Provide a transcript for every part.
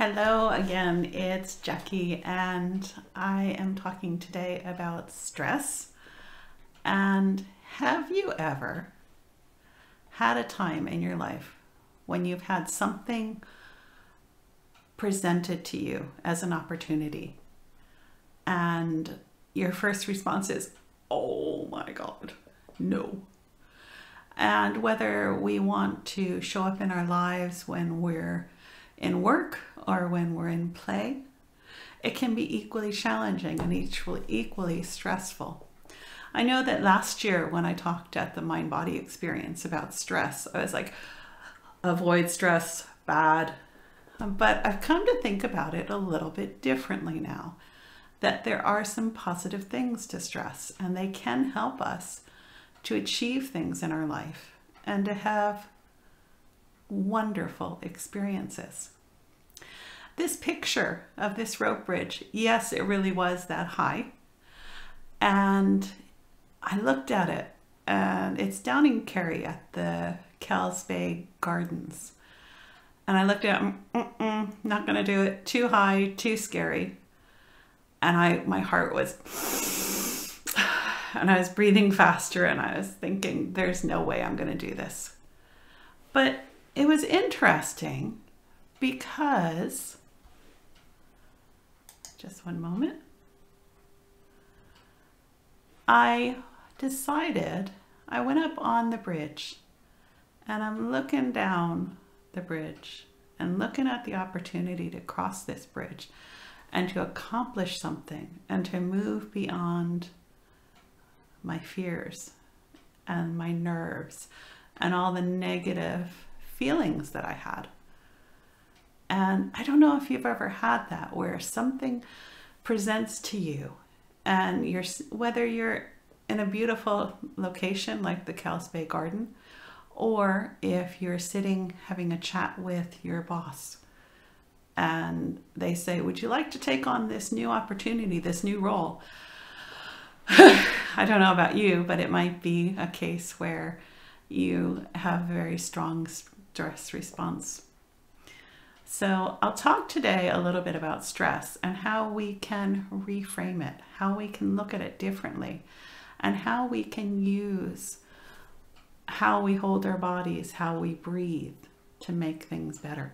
Hello again, it's Jackie, and I am talking today about stress. And have you ever had a time in your life when you've had something presented to you as an opportunity, and your first response is, oh my God, no. And whether we want to show up in our lives when we're in work or when we're in play, it can be equally challenging and equally stressful. I know that last year when I talked at the Mind Body Experience about stress, I was like, avoid stress, bad. But I've come to think about it a little bit differently now, that there are some positive things to stress, and they can help us to achieve things in our life and to have wonderful experiences. This picture of this rope bridge, yes, it really was that high. And I looked at it, and it's down in Kerry at the Kells Bay Gardens. And I looked at it, not gonna do it, too high, too scary. And my heart was, and I was breathing faster, and I was thinking, there's no way I'm gonna do this. But it was interesting because, just one moment, I decided, I went up on the bridge, and I'm looking down the bridge and looking at the opportunity to cross this bridge and to accomplish something and to move beyond my fears and my nerves and all the negative feelings that I had. And I don't know if you've ever had that, where something presents to you, and whether you're in a beautiful location like the Kells Bay Garden, or if you're sitting having a chat with your boss and they say, would you like to take on this new opportunity, this new role? I don't know about you, but it might be a case where you have a very strong stress response. So I'll talk today a little bit about stress and how we can reframe it, how we can look at it differently, and how we can use how we hold our bodies, how we breathe to make things better.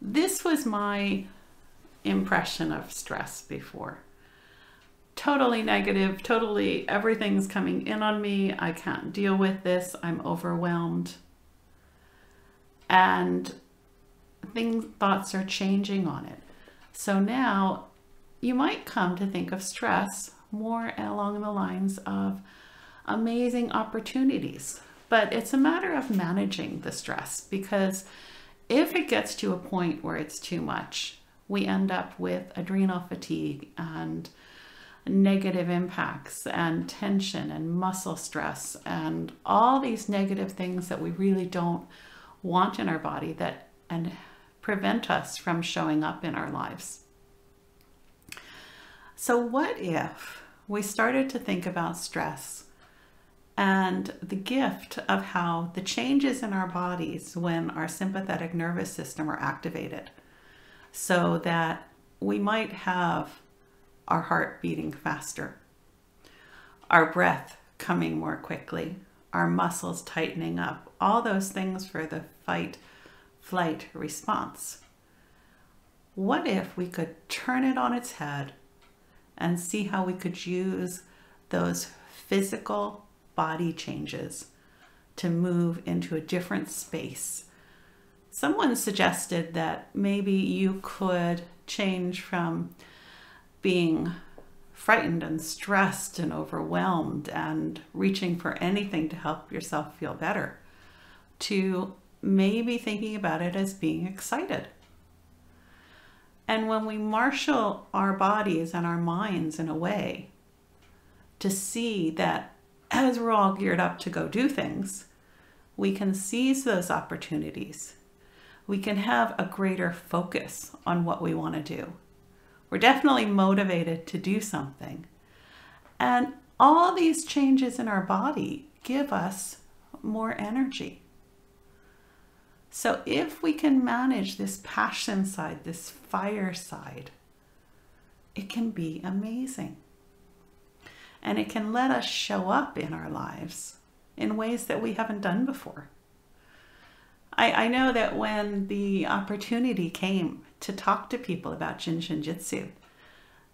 This was my impression of stress before. Totally negative, totally everything's coming in on me. I can't deal with this. I'm overwhelmed. And thoughts are changing on it. So now you might come to think of stress more along the lines of amazing opportunities. But it's a matter of managing the stress, because if it gets to a point where it's too much, we end up with adrenal fatigue and negative impacts and tension and muscle stress and all these negative things that we really don't want in our body and prevent us from showing up in our lives. So what if we started to think about stress and the gift of how the changes in our bodies when our sympathetic nervous system are activated, so that we might have our heart beating faster, our breath coming more quickly, our muscles tightening up, all those things for the fight-flight response. What if we could turn it on its head and see how we could use those physical body changes to move into a different space? Someone suggested that maybe you could change from being frightened and stressed and overwhelmed and reaching for anything to help yourself feel better, to maybe thinking about it as being excited. And when we marshal our bodies and our minds in a way to see that as we're all geared up to go do things, we can seize those opportunities. We can have a greater focus on what we want to do. We're definitely motivated to do something. And all these changes in our body give us more energy. So if we can manage this passion side, this fire side, it can be amazing. And it can let us show up in our lives in ways that we haven't done before. I know that when the opportunity came to talk to people about Jin Shin Jyutsu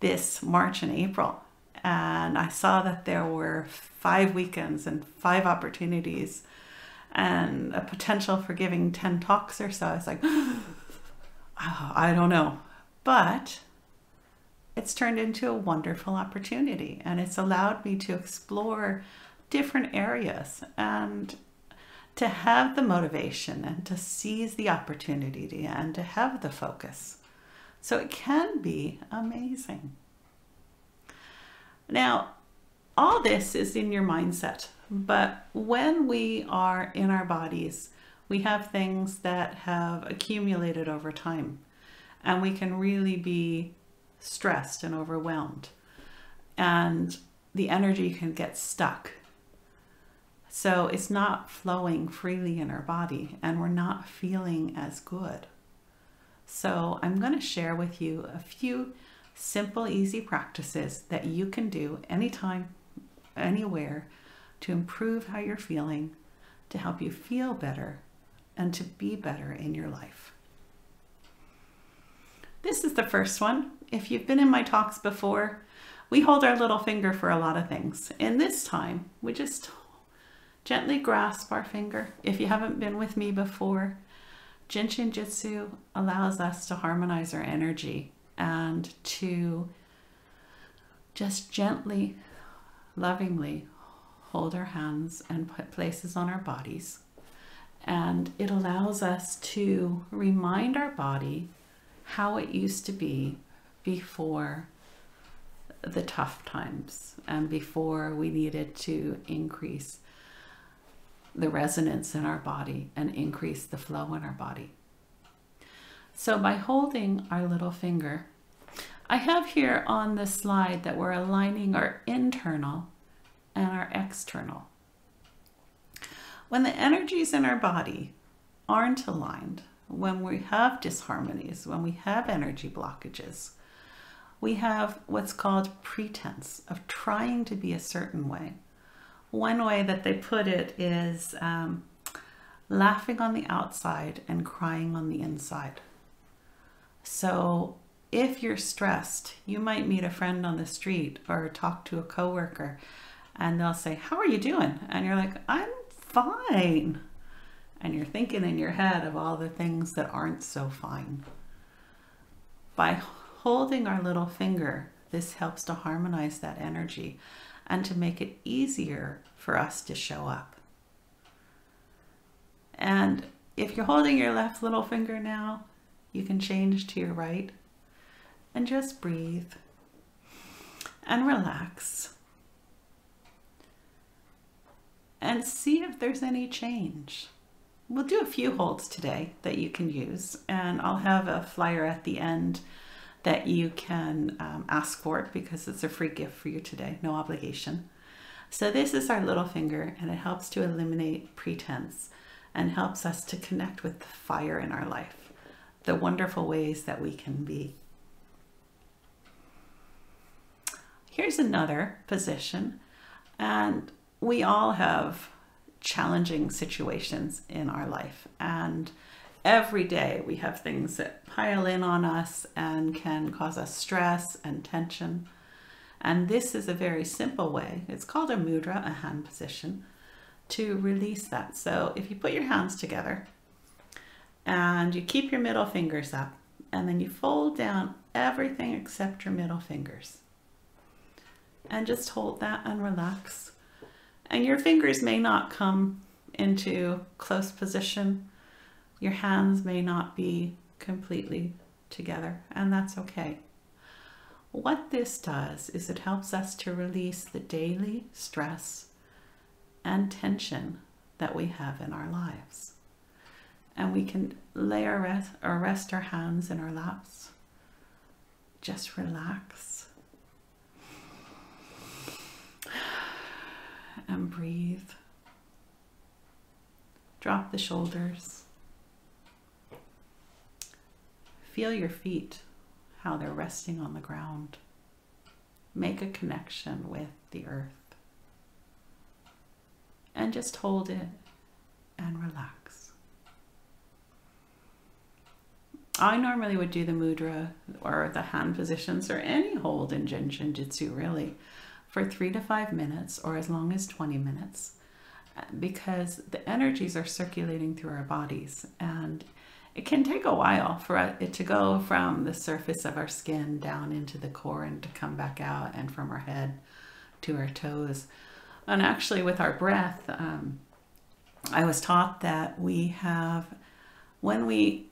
this March and April, and I saw that there were 5 weekends and 5 opportunities and a potential for giving 10 talks or so, I was like, oh, I don't know. But it's turned into a wonderful opportunity, and it's allowed me to explore different areas and to have the motivation and to seize the opportunity and to have the focus. So it can be amazing. Now, all this is in your mindset, but when we are in our bodies, we have things that have accumulated over time, and we can really be stressed and overwhelmed, and the energy can get stuck. So it's not flowing freely in our body, and we're not feeling as good. So I'm going to share with you a few simple, easy practices that you can do anytime, anywhere, to improve how you're feeling, to help you feel better, and to be better in your life. This is the first one. If you've been in my talks before, we hold our little finger for a lot of things. And this time, we just gently grasp our finger. If you haven't been with me before, Jin Shin Jyutsu allows us to harmonize our energy and to just gently, lovingly hold our hands and put places on our bodies. And it allows us to remind our body how it used to be before the tough times and before we needed to increase the resonance in our body and increase the flow in our body. So by holding our little finger, I have here on the slide that we're aligning our internal and our external. When the energies in our body aren't aligned, when we have disharmonies, when we have energy blockages, we have what's called pretense of trying to be a certain way. One way that they put it is laughing on the outside and crying on the inside. So if you're stressed, you might meet a friend on the street or talk to a coworker, and they'll say, "How are you doing?" And you're like, "I'm fine." And you're thinking in your head of all the things that aren't so fine. By holding our little finger, this helps to harmonize that energy and to make it easier for us to show up. And if you're holding your left little finger now, you can change to your right and just breathe and relax and see if there's any change. We'll do a few holds today that you can use, and I'll have a flyer at the end that you can ask for because it's a free gift for you today, no obligation. So this is our little finger, and it helps to eliminate pretense and helps us to connect with the fire in our life, the wonderful ways that we can be. Here's another position, and we all have challenging situations in our life, and every day we have things that pile in on us and can cause us stress and tension. And this is a very simple way, it's called a mudra, a hand position, to release that. So if you put your hands together and you keep your middle fingers up, and then you fold down everything except your middle fingers, and just hold that and relax. And your fingers may not come into close position. Your hands may not be completely together, and that's okay. What this does is it helps us to release the daily stress and tension that we have in our lives. And we can lay rest our hands in our laps. Just relax. And breathe. Drop the shoulders. Feel your feet, how they're resting on the ground. Make a connection with the earth. And just hold it and relax. I normally would do the mudra or the hand positions or any hold in Jin Shin Jyutsu really for 3 to 5 minutes or as long as 20 minutes because the energies are circulating through our bodies, and it can take a while for it to go from the surface of our skin down into the core and to come back out, and from our head to our toes. And actually with our breath, I was taught that when we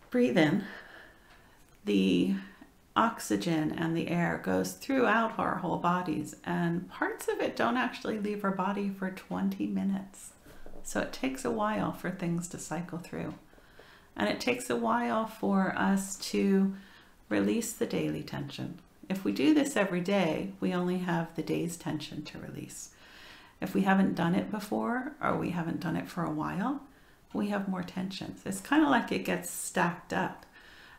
breathe in, the oxygen and the air goes throughout our whole bodies, and parts of it don't actually leave our body for 20 minutes. So it takes a while for things to cycle through. And it takes a while for us to release the daily tension. If we do this every day, we only have the day's tension to release. If we haven't done it before, or we haven't done it for a while, we have more tensions. It's kind of like it gets stacked up.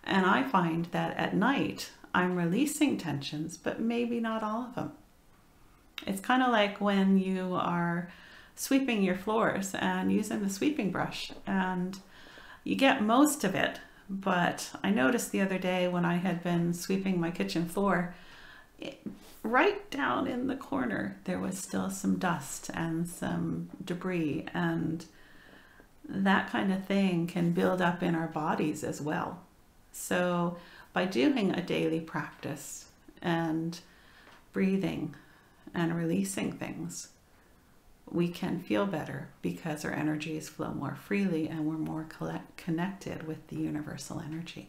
And I find that at night, I'm releasing tensions, but maybe not all of them. It's kind of like when you are sweeping your floors and using the sweeping brush, and you get most of it. But I noticed the other day when I had been sweeping my kitchen floor, right down in the corner, there was still some dust and some debris, and that kind of thing can build up in our bodies as well. So by doing a daily practice and breathing and releasing things, we can feel better because our energies flow more freely and we're more connected with the universal energy.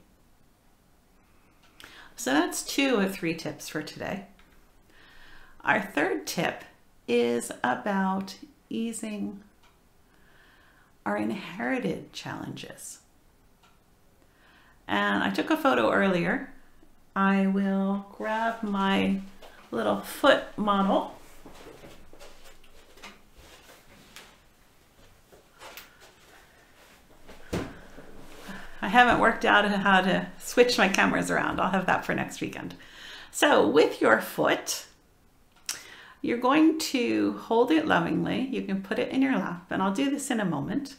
So that's 2 of 3 tips for today. Our third tip is about easing our inherited challenges. And I took a photo earlier. I will grab my little foot model. I haven't worked out how to switch my cameras around. I'll have that for next weekend. So with your foot, you're going to hold it lovingly. You can put it in your lap, and I'll do this in a moment.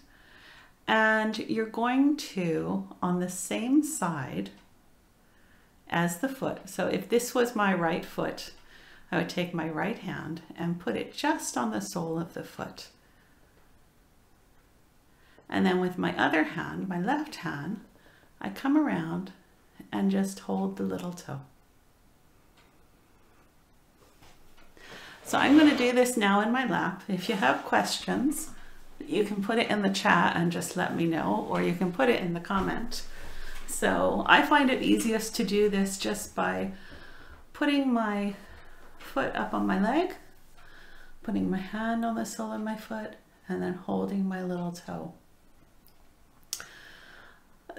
And you're going to, on the same side as the foot, so if this was my right foot, I would take my right hand and put it just on the sole of the foot. And then with my other hand, my left hand, I come around and just hold the little toe. So I'm going to do this now in my lap. If you have questions, you can put it in the chat and just let me know, or you can put it in the comment. So I find it easiest to do this just by putting my foot up on my leg, putting my hand on the sole of my foot, and then holding my little toe.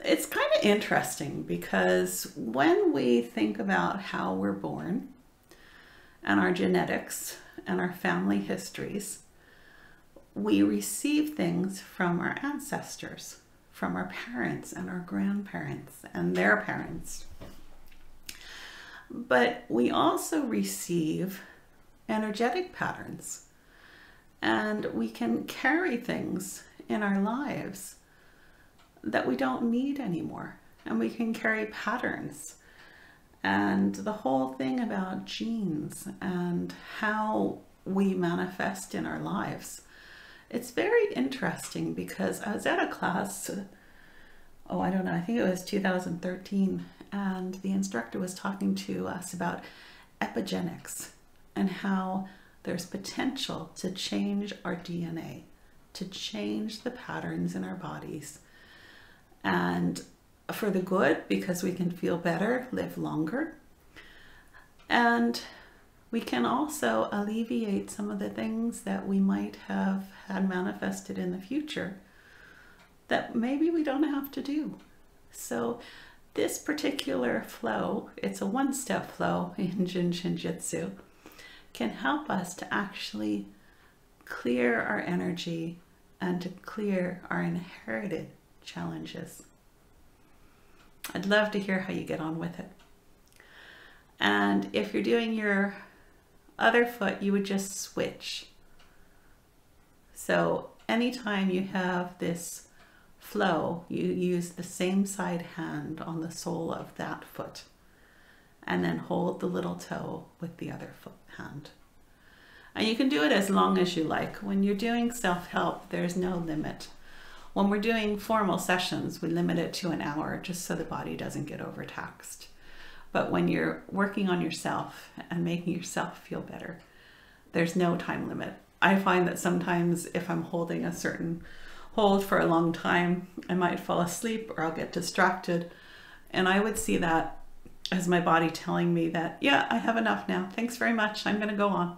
It's kind of interesting because when we think about how we're born and our genetics and our family histories, we receive things from our ancestors, from our parents and our grandparents and their parents. But we also receive energetic patterns, and we can carry things in our lives that we don't need anymore, and we can carry patterns. And the whole thing about genes and how we manifest in our lives, it's very interesting because I was at a class, I don't know, I think it was 2013, and the instructor was talking to us about epigenetics and how there's potential to change our DNA, to change the patterns in our bodies, and for the good, because we can feel better, live longer, and we can also alleviate some of the things that we might have had manifested in the future that maybe we don't have to do. So this particular flow, it's a one-step flow in Jin Shin Jyutsu, can help us to actually clear our energy and to clear our inherited challenges. I'd love to hear how you get on with it. And if you're doing your other foot, you would just switch. So anytime you have this flow, you use the same side hand on the sole of that foot, and then hold the little toe with the other foot hand. And you can do it as long as you like. When you're doing self-help, there's no limit. When we're doing formal sessions, we limit it to an hour just so the body doesn't get overtaxed. But when you're working on yourself and making yourself feel better, there's no time limit. I find that sometimes if I'm holding a certain hold for a long time, I might fall asleep or I'll get distracted. And I would see that as my body telling me that, yeah, I have enough now. Thanks very much. I'm going to go on.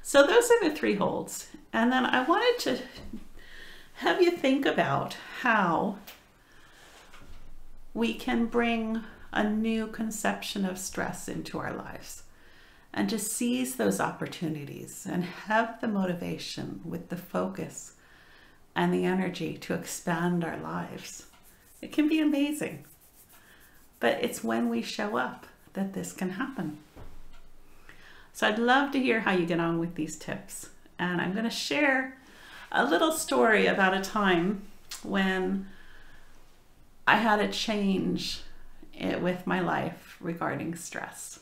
So those are the 3 holds. And then I wanted to have you think about how we can bring a new conception of stress into our lives and to seize those opportunities and have the motivation with the focus and the energy to expand our lives. It can be amazing, but it's when we show up that this can happen. So I'd love to hear how you get on with these tips. And I'm going to share a little story about a time when I had a change with my life regarding stress.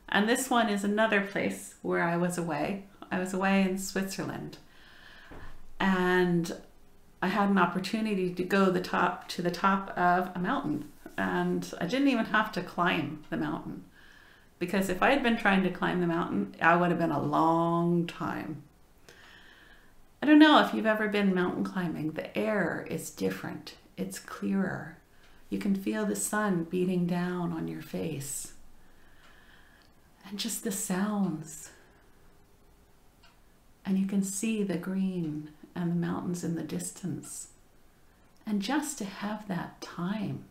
And this one is another place where I was away. I was away in Switzerland. And I had an opportunity to go to the top of a mountain. And I didn't even have to climb the mountain. Because if I had been trying to climb the mountain, I would have been a long time. I don't know if you've ever been mountain climbing. The air is different. It's clearer. You can feel the sun beating down on your face. And just the sounds. And you can see the green and the mountains in the distance. And just to have that time.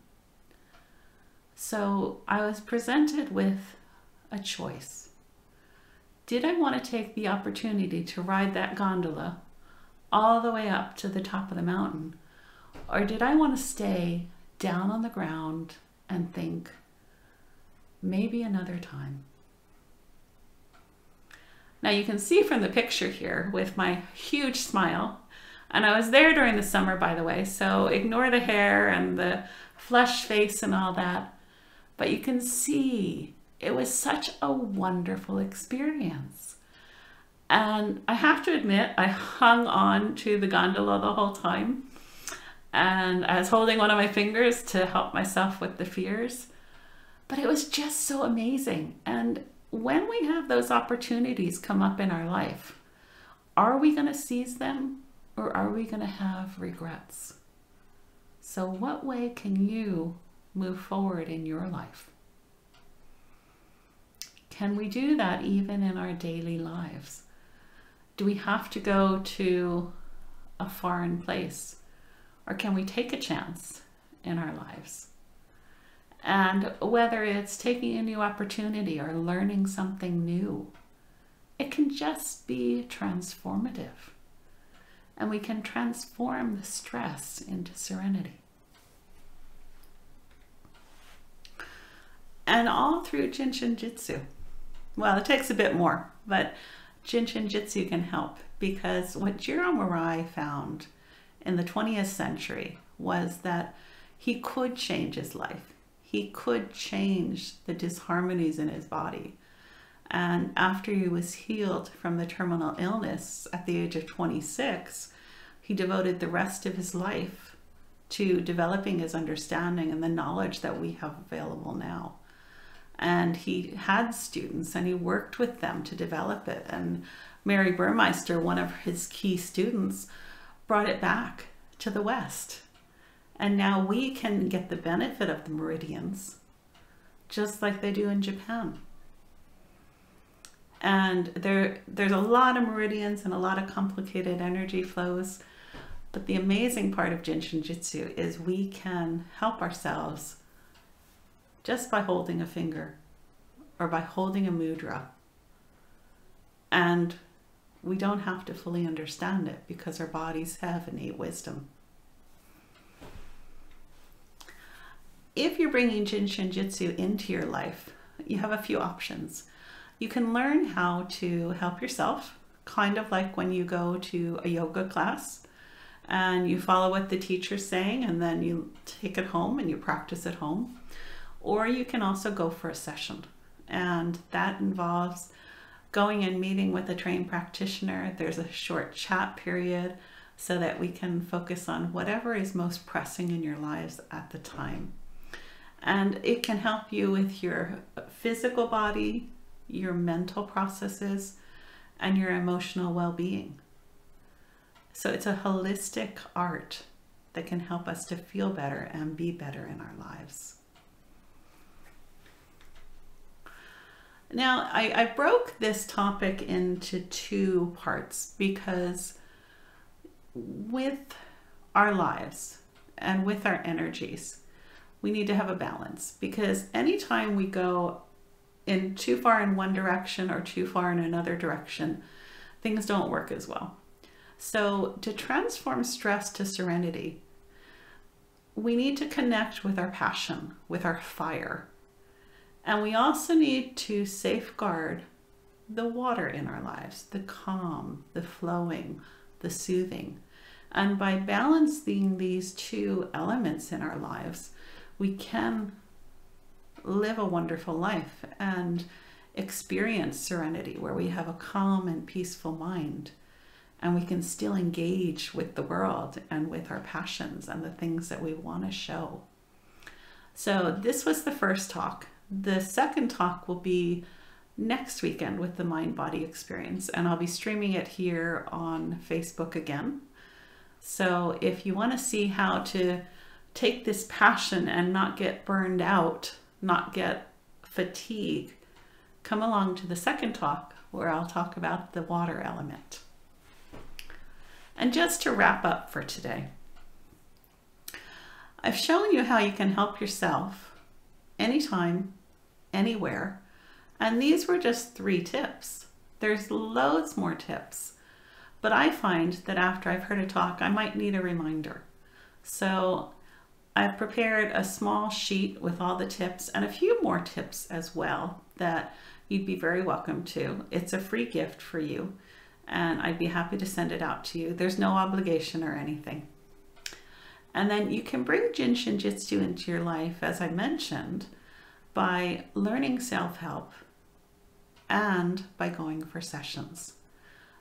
So I was presented with a choice. Did I want to take the opportunity to ride that gondola all the way up to the top of the mountain? Or did I want to stay down on the ground and think, maybe another time? Now you can see from the picture here with my huge smile, and I was there during the summer, by the way, so ignore the hair and the flushed face and all that, but you can see it was such a wonderful experience. And I have to admit, I hung on to the gondola the whole time. And I was holding one of my fingers to help myself with the fears. But it was just so amazing. And when we have those opportunities come up in our life, are we going to seize them or are we going to have regrets? So what way can you move forward in your life? Can we do that even in our daily lives? Do we have to go to a foreign place? Or can we take a chance in our lives? And whether it's taking a new opportunity or learning something new, it can just be transformative. And we can transform the stress into serenity. And all through Jin Shin Jyutsu. Well, it takes a bit more, but Jin Shin Jyutsu can help, because what Jiro Murai found in the 20th century was that he could change his life. He could change the disharmonies in his body. And after he was healed from the terminal illness at the age of 26, he devoted the rest of his life to developing his understanding and the knowledge that we have available now. And he had students and he worked with them to develop it. And Mary Burmeister, one of his key students, brought it back to the West. And now we can get the benefit of the meridians, just like they do in Japan. And there's a lot of meridians and a lot of complicated energy flows. But the amazing part of Jin Shin Jyutsu is we can help ourselves just by holding a finger or by holding a mudra. And we don't have to fully understand it because our bodies have innate wisdom. if you're bringing Jin Shin Jyutsu into your life, you have a few options. You can learn how to help yourself, kind of like when you go to a yoga class and you follow what the teacher's saying and then you take it home and you practice at home. Or you can also go for a session, and that involves going and meeting with a trained practitioner. There's a short chat period so that we can focus on whatever is most pressing in your lives at the time. And it can help you with your physical body, your mental processes, and your emotional well-being. So it's a holistic art that can help us to feel better and be better in our lives. Now, I broke this topic into two parts because with our lives and with our energies, we need to have a balance, because anytime we go in too far in one direction or too far in another direction, things don't work as well. So to transform stress to serenity, we need to connect with our passion, with our fire. And we also need to safeguard the water in our lives, the calm, the flowing, the soothing. And by balancing these two elements in our lives, we can live a wonderful life and experience serenity, where we have a calm and peaceful mind, and we can still engage with the world and with our passions and the things that we want to show. So this was the first talk. The second talk will be next weekend with the mind-body experience, and I'll be streaming it here on Facebook again. So if you want to see how to take this passion and not get burned out, not get fatigue, come along to the second talk where I'll talk about the water element. And just to wrap up for today, I've shown you how you can help yourself anytime, anywhere. And these were just 3 tips. There's loads more tips, but I find that after I've heard a talk, I might need a reminder. So I've prepared a small sheet with all the tips and a few more tips as well that you'd be very welcome to. It's a free gift for you, and I'd be happy to send it out to you. There's no obligation or anything. And then you can bring Jin Shin Jyutsu into your life, as I mentioned, by learning self-help and by going for sessions.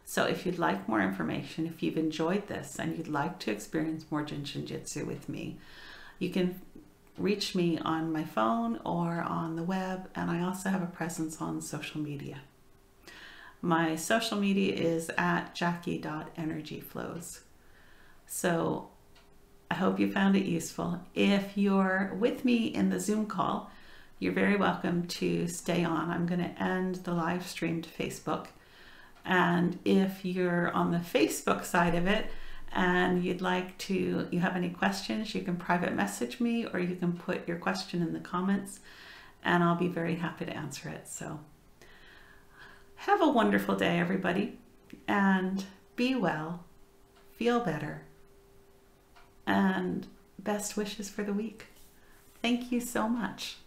So if you'd like more information, if you've enjoyed this and you'd like to experience more Jin Shin Jyutsu with me, you can reach me on my phone or on the web, and I also have a presence on social media. My social media is at jackie.energyflows. So I hope you found it useful. If you're with me in the Zoom call, you're very welcome to stay on. I'm going to end the live stream to Facebook. And if you're on the Facebook side of it and you have any questions, you can private message me, or you can put your question in the comments and I'll be very happy to answer it. So have a wonderful day, everybody, and be well, feel better, and best wishes for the week. Thank you so much.